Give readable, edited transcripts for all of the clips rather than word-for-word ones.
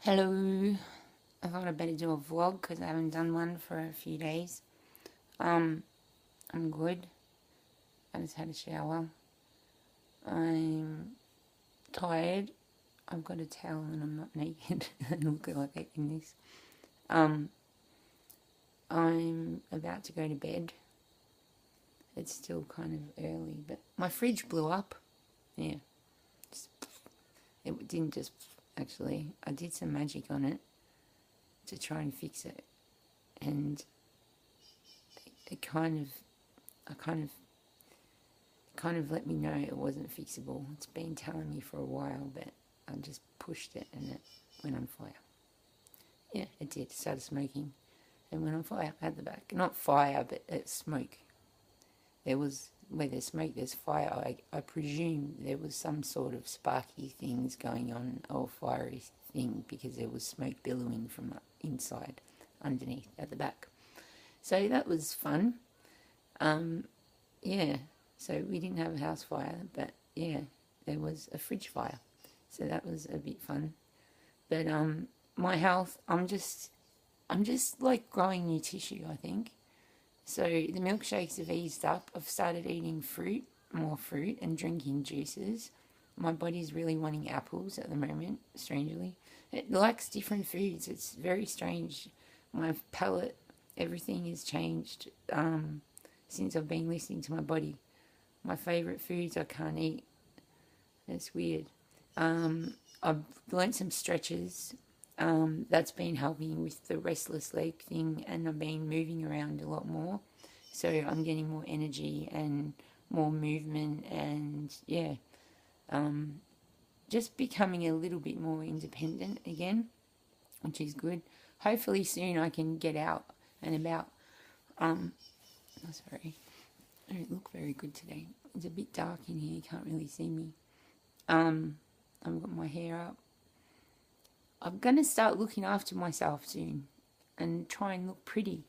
Hello. I thought I'd better do a vlog because I haven't done one for a few days. Um, I'm good. I just had a shower. I'm tired. I've got a towel and I'm not naked. I look like it in this. Um, I'm about to go to bed. It's still kind of early, but my fridge blew up. Yeah. Just, it didn't just actually. I did some magic on it to try and fix it, and it kind of let me know it wasn't fixable. It's been telling me for a while, but I just pushed it and it went on fire. Yeah, it did. It started smoking and went on fire at the back. Not fire, but it's smoke. There was, where there's smoke, there's fire. I presume there was some sort of sparky things going on, or fiery thing, because there was smoke billowing from inside, underneath, at the back. So that was fun. Yeah, so we didn't have a house fire, but yeah, there was a fridge fire. So that was a bit fun. But my health, I'm just like growing new tissue, I think. So the milkshakes have eased up. I've started eating fruit, more fruit, and drinking juices. My body's really wanting apples at the moment, strangely. It likes different foods. It's very strange. My palate, everything has changed since I've been listening to my body. My favourite foods I can't eat. It's weird. I've learnt some stretches. That's been helping with the restless leg thing, and I've been moving around a lot more. So I'm getting more energy and more movement, and yeah, just becoming a little bit more independent again, which is good. Hopefully soon I can get out and about. Oh, sorry, I don't look very good today. It's a bit dark in here, you can't really see me. I've got my hair up. I'm going to start looking after myself soon and try and look pretty.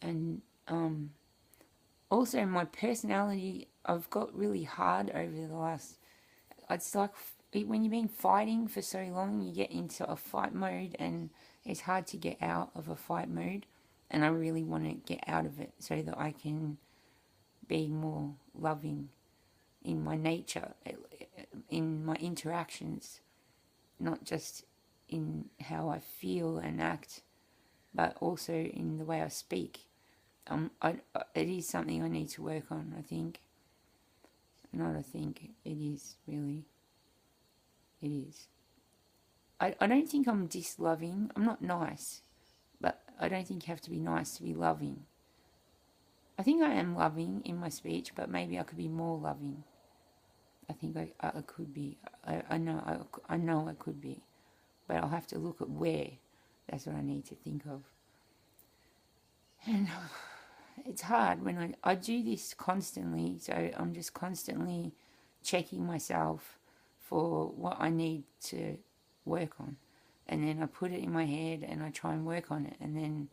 And also my personality, I've got really hard over the last, it's like when you've been fighting for so long, you get into a fight mode and it's hard to get out of a fight mode. And I really want to get out of it so that I can be more loving in my nature, in my interactions, not just in how I feel and act, but also in the way I speak. It is something I need to work on, I think. Not I think, it is, really. It is. I don't think I'm disloving. I'm not nice, but I don't think you have to be nice to be loving. I think I am loving in my speech, but maybe I could be more loving. I think I could be. I know I could be. But I'll have to look at where. That's what I need to think of. And it's hard when I do this constantly, so I'm just constantly checking myself for what I need to work on. And then I put it in my head and I try and work on it. And then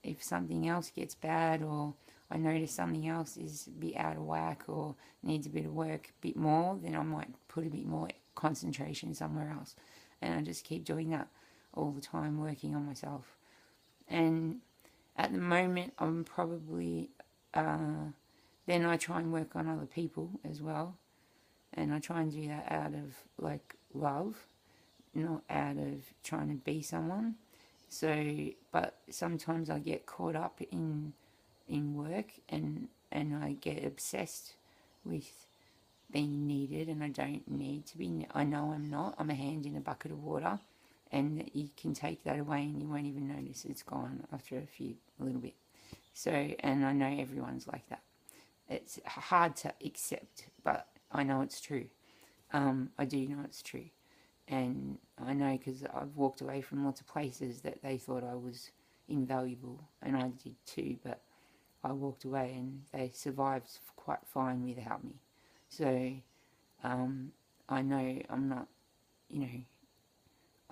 if something else gets bad, or I notice something else is a bit out of whack or needs a bit of work, a bit more, then I might put a bit more concentration somewhere else. And I just keep doing that all the time, working on myself. And at the moment, I'm probably, then I try and work on other people as well. And I try and do that out of like love, not out of trying to be someone. So, but sometimes I get caught up in work, and I get obsessed with being needed, and I don't need to be. I know I'm not. I'm a hand in a bucket of water, and you can take that away and you won't even notice it's gone after a little bit. So, and I know everyone's like that. It's hard to accept, but I know it's true. I do know it's true. And I know because I've walked away from lots of places that they thought I was invaluable, and I did too, but I walked away and they survived quite fine without me. So I know I'm not,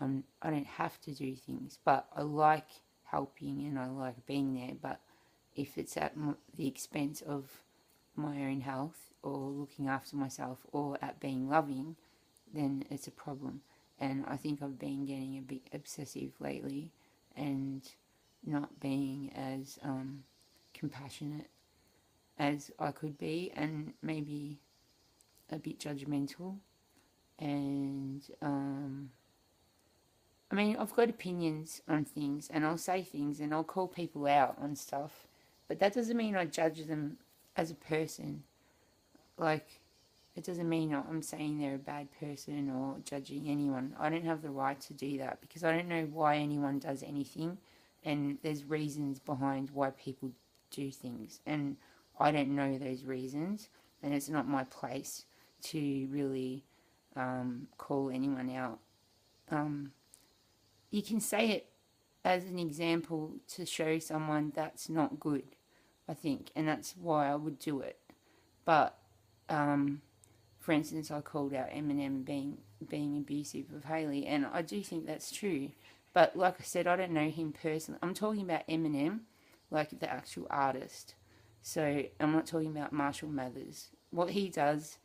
I don't have to do things, but I like helping and I like being there. But if it's at the expense of my own health or looking after myself or at being loving, then it's a problem. And I think I've been getting a bit obsessive lately and not being as compassionate as I could be, and maybe a bit judgmental. And I mean, I've got opinions on things, and I'll say things, and I'll call people out on stuff, but that doesn't mean I judge them as a person. Like, it doesn't mean I'm saying they're a bad person or judging anyone. I don't have the right to do that because I don't know why anyone does anything, and there's reasons behind why people do things, and I don't know those reasons, and it's not my place to really call anyone out. You can say it as an example to show someone that's not good, I think, and that's why I would do it. But for instance, I called out Eminem being abusive of Hailey, and I do think that's true. But like I said, I don't know him personally. I'm talking about Eminem, like the actual artist. So I'm not talking about Marshall Mathers. What he does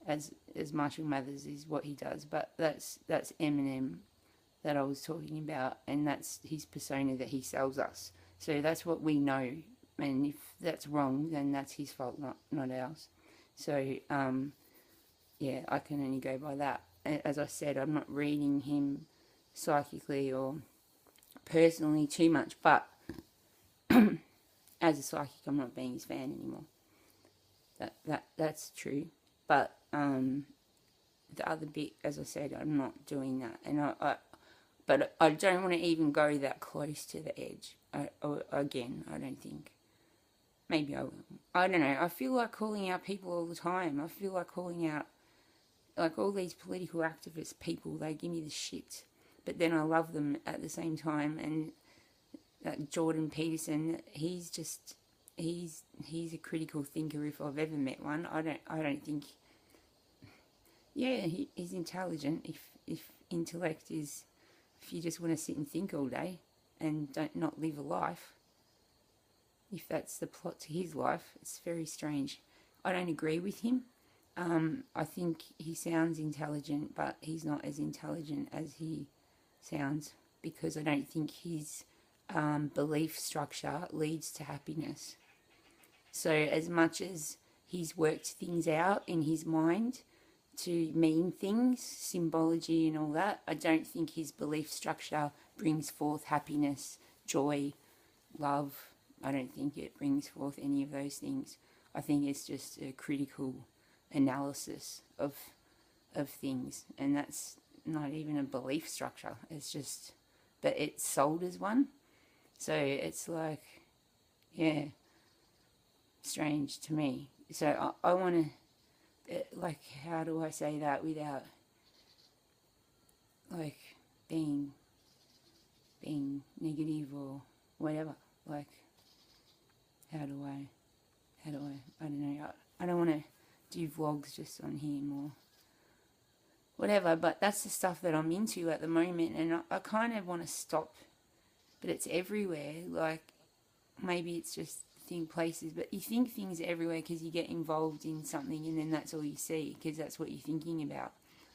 as Marshall Mathers is what he does, but that's Eminem that I was talking about, and that's his persona that he sells us. So that's what we know, and if that's wrong, then that's his fault, not ours. So yeah, I can only go by that. As I said, I'm not reading him psychically or personally too much, but as a psychic, I'm not being his fan anymore. That's true. But the other bit, as I said, I'm not doing that, and but I don't want to even go that close to the edge. Again, I don't think. Maybe I will. I don't know. I feel like calling out people all the time. I feel like calling out, like, all these political activist people. They give me the shit, but then I love them at the same time. And Jordan Peterson, he's a critical thinker if I've ever met one. I don't think. Yeah, he's intelligent. If intellect is, if you just want to sit and think all day and not live a life, if that's the plot to his life, it's very strange. I don't agree with him. I think he sounds intelligent, but he's not as intelligent as he sounds, because I don't think his belief structure leads to happiness. So as much as he's worked things out in his mind to mean things, symbology and all that, I don't think his belief structure brings forth happiness, joy, love. I don't think it brings forth any of those things. I think it's just a critical analysis of things, and that's not even a belief structure. It's just, but it's sold as one. So it's like, yeah, strange to me. So I want to, like, how do I say that without, like, being negative or whatever? Like, how do I don't know. I don't want to do vlogs just on him or whatever, but that's the stuff that I'm into at the moment, and I kind of want to stop, but it's everywhere. Like, maybe it's just places, but you think things are everywhere because you get involved in something, and then that's all you see because that's what you're thinking about.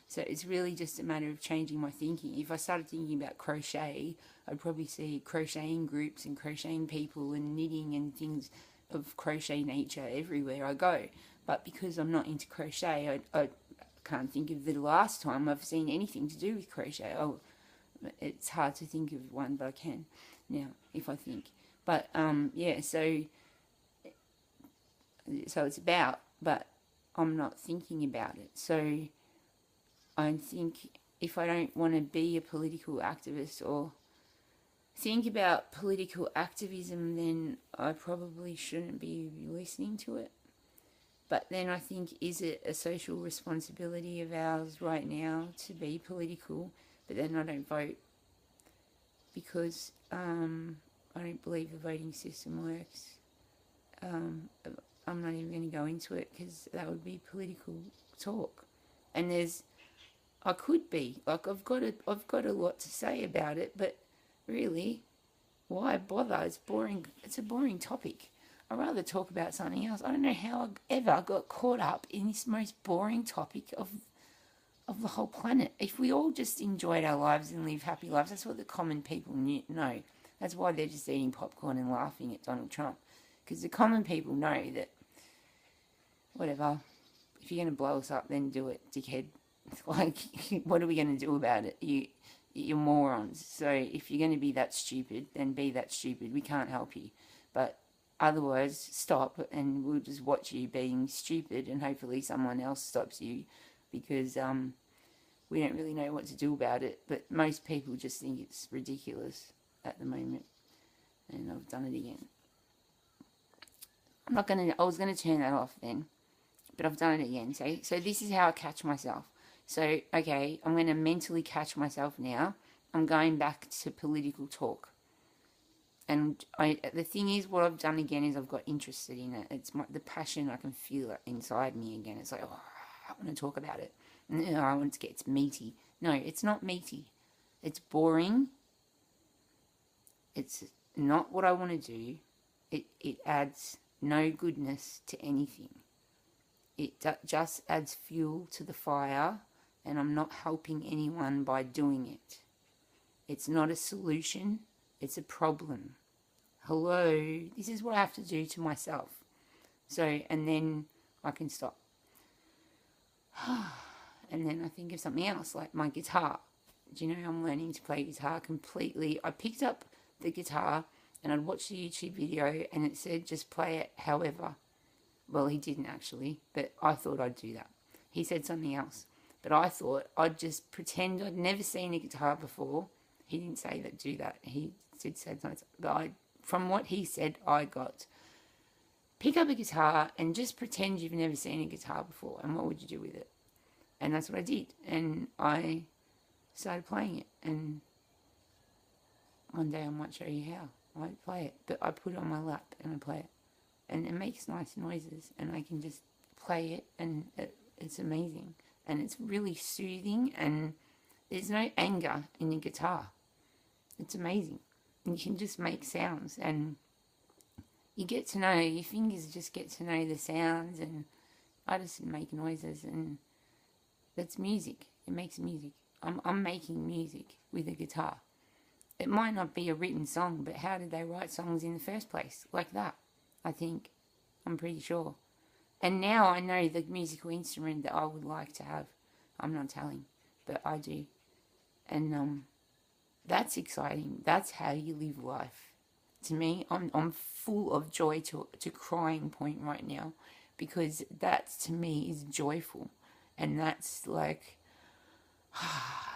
So it's really just a matter of changing my thinking. If I started thinking about crochet, I'd probably see crocheting groups and crocheting people and knitting and things of crochet nature everywhere I go. But because I'm not into crochet, I can't think of the last time I've seen anything to do with crochet. Oh, it's hard to think of one, but I can now if I think. But yeah, so it's about, but I'm not thinking about it. So I think if I don't want to be a political activist or think about political activism, then I probably shouldn't be listening to it. But then I think, is it a social responsibility of ours right now to be political? But then I don't vote because I don't believe the voting system works. I'm not even going to go into it because that would be political talk. And I could be, like, I've got a lot to say about it, but really, why bother? It's boring. It's a boring topic. I'd rather talk about something else. I don't know how I ever got caught up in this most boring topic of of the whole planet. If we all just enjoyed our lives and live happy lives, that's what the common people know. That's why they're just eating popcorn and laughing at Donald Trump. Because the common people know that, whatever, if you're going to blow us up, then do it, dickhead. Like, what are we going to do about it? You're morons. So if you're going to be that stupid, then be that stupid. We can't help you. But otherwise, stop, and we'll just watch you being stupid, and hopefully someone else stops you, because we don't really know what to do about it. But most people just think it's ridiculous at the moment. And I've done it again. I was going to turn that off then, but I've done it again. So this is how I catch myself. So, okay, I'm going to mentally catch myself now. I'm going back to political talk. And the thing is, what I've done again is I've got interested in it. It's the passion, I can feel it inside me again. It's like, oh, I want to talk about it. And I want it to get meaty. No, it's not meaty. It's boring. It's not what I want to do. It adds no goodness to anything. It just adds fuel to the fire, and I'm not helping anyone by doing it. It's not a solution. It's a problem. Hello, this is what I have to do to myself. So, and then I can stop. And then I think of something else, like my guitar. Do you know, I'm learning to play guitar completely. I picked up the guitar and I'd watched the YouTube video and it said just play it however. Well, he didn't actually, but I thought I'd do that. He said something else. But I thought I'd just pretend I'd never seen a guitar before. He didn't say that, do that. He said something. But from what he said, I got, pick up a guitar and just pretend you've never seen a guitar before. And what would you do with it? And that's what I did. And I started playing it. And one day I might show you how I play it. But I put it on my lap and I play it. And it makes nice noises. And I can just play it. And it's amazing. And it's really soothing. And there's no anger in the guitar. It's amazing. And you can just make sounds. And you get to know, your fingers just get to know the sounds. And I just make noises. And that's music. It makes music. I'm making music with a guitar. It might not be a written song, but how did they write songs in the first place? Like that, I think. I'm pretty sure. And now I know the musical instrument that I would like to have. I'm not telling, but I do. And that's exciting. That's how you live life. To me, I'm full of joy to crying point right now, because that to me is joyful. And that's like,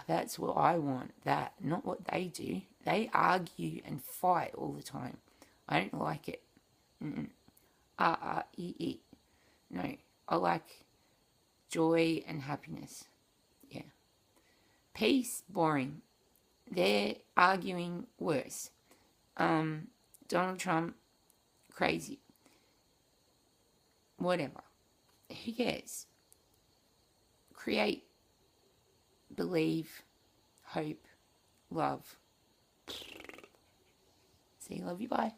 that's what I want, that, not what they do. They argue and fight all the time. I don't like it. No, I like joy and happiness. Yeah. Peace, boring. They're arguing worse. Donald Trump, crazy. Whatever. Who cares? Create, believe, hope, love. See you, love you, bye.